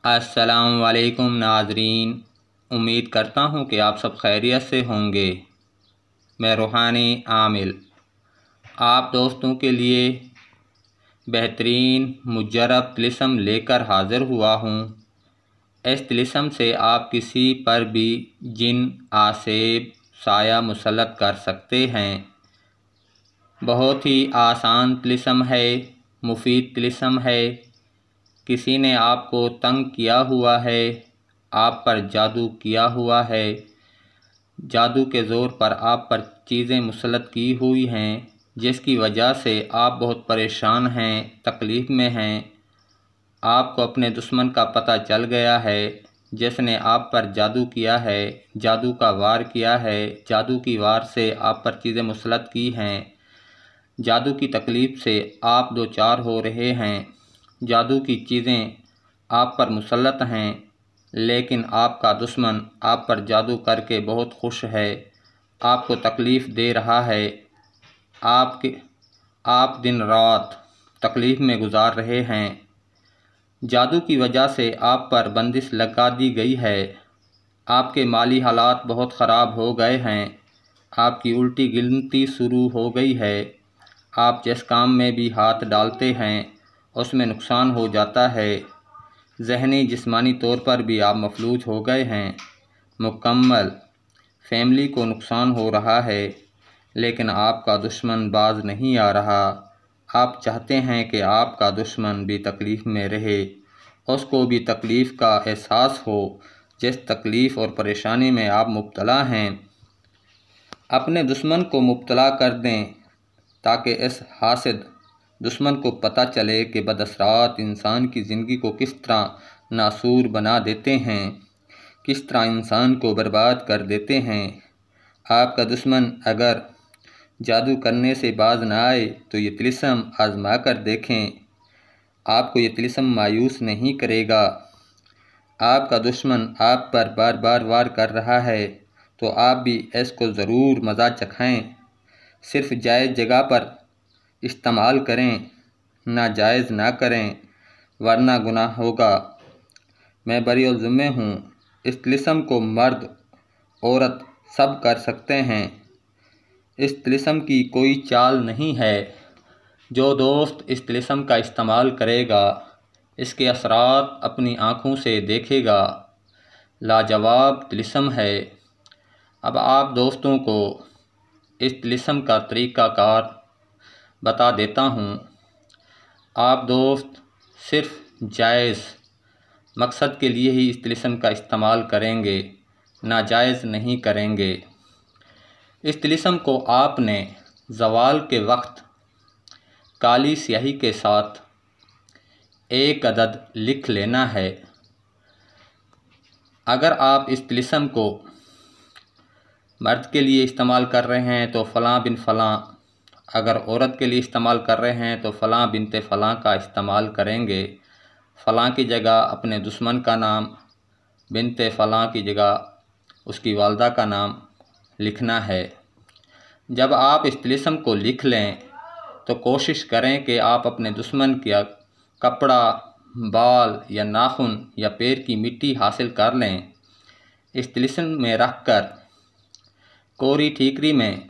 अस्सलाम वालेकुम नाज़रीन, उम्मीद करता हूँ कि आप सब खैरियत से होंगे। मैं रूहानी आमिल आप दोस्तों के लिए बेहतरीन मुजर्रब तिलिस्म लेकर हाज़िर हुआ हूँ। इस तिलिस्म से आप किसी पर भी जिन आसेब साया मुसल्लत कर सकते हैं। बहुत ही आसान तिलिस्म है, मुफीद तिलिस्म है। किसी ने आपको तंग किया हुआ है, आप पर जादू किया हुआ है, जादू के ज़ोर पर आप पर चीज़ें मुसल्लत की हुई हैं, जिसकी वजह से आप बहुत परेशान हैं, तकलीफ़ में हैं। आपको अपने दुश्मन का पता चल गया है, जिसने आप पर जादू किया है, जादू का वार किया है, जादू की वार से आप पर चीज़ें मुसल्लत की हैं। जादू की तकलीफ़ से आप दो चार हो रहे हैं, जादू की चीज़ें आप पर मुसल्लत हैं, लेकिन आपका दुश्मन आप पर जादू करके बहुत खुश है, आपको तकलीफ़ दे रहा है। आप दिन रात तकलीफ़ में गुजार रहे हैं। जादू की वजह से आप पर बंदिश लगा दी गई है। आपके माली हालात बहुत ख़राब हो गए हैं, आपकी उल्टी गिनती शुरू हो गई है। आप जिस काम में भी हाथ डालते हैं उसमें नुकसान हो जाता है। ज़हनी जिस्मानी तौर पर भी आप मफलूज हो गए हैं। मुकम्मल फैमिली को नुकसान हो रहा है, लेकिन आपका दुश्मन बाज नहीं आ रहा। आप चाहते हैं कि आपका दुश्मन भी तकलीफ़ में रहे, उसको भी तकलीफ़ का एहसास हो जिस तकलीफ़ और परेशानी में आप मुब्तला हैं। अपने दुश्मन को मुब्तला कर दें ताकि इस हासिद दुश्मन को पता चले कि बदअसरात इंसान की ज़िंदगी को किस तरह नासूर बना देते हैं, किस तरह इंसान को बर्बाद कर देते हैं। आपका दुश्मन अगर जादू करने से बाज ना आए तो ये तिलिस्म आजमा कर देखें, आपको ये तिलिस्म मायूस नहीं करेगा। आपका दुश्मन आप पर बार बार वार कर रहा है तो आप भी इसको ज़रूर मज़ा चखाएँ। सिर्फ़ जायज़ जगह पर इस्तेमाल करें, नाजायज़ ना करें, वरना गुनाह होगा। मैं बरीउल ज़िम्मे हूँ। इस तिलिस्म को मर्द औरत सब कर सकते हैं। इस तिलिस्म की कोई चाल नहीं है। जो दोस्त इस तिलिस्म का इस्तेमाल करेगा, इसके असरात अपनी आँखों से देखेगा। लाजवाब तिलिस्म है। अब आप दोस्तों को इस तिलिस्म का तरीक़ाकार बता देता हूँ। आप दोस्त सिर्फ़ जायज़ मकसद के लिए ही इस तिलिस्म का इस्तेमाल करेंगे, नाजायज़ नहीं करेंगे। इस तिलिस्म को आपने ज़वाल के वक्त काली स्याही के साथ एक अदद लिख लेना है। अगर आप इस तिलिस्म को मर्द के लिए इस्तेमाल कर रहे हैं तो फ़लाँ बिन फ़लाँ, अगर औरत के लिए इस्तेमाल कर रहे हैं तो फ़लाँ बिनते फ़लाँ का इस्तेमाल करेंगे। फ़लाँ की जगह अपने दुश्मन का नाम, बिनते फ़लाँ की जगह उसकी वालदा का नाम लिखना है। जब आप इस तिलिस्म को लिख लें तो कोशिश करें कि आप अपने दुश्मन का कपड़ा, बाल या नाखून या पैर की मिट्टी हासिल कर लें। इस तिलिस्म में रख कर कोरी ठीकरी में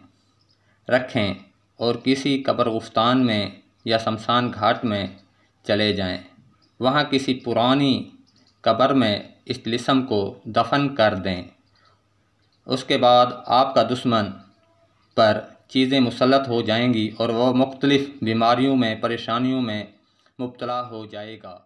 रखें और किसी कब्रिस्तान में या शमशान घाट में चले जाएं। वहाँ किसी पुरानी कब्र में इस तिलिस्म को दफन कर दें। उसके बाद आपका दुश्मन पर चीज़ें मुसल्लत हो जाएंगी और वह मुख्तलिफ़ बीमारियों में, परेशानियों में मुब्तला हो जाएगा।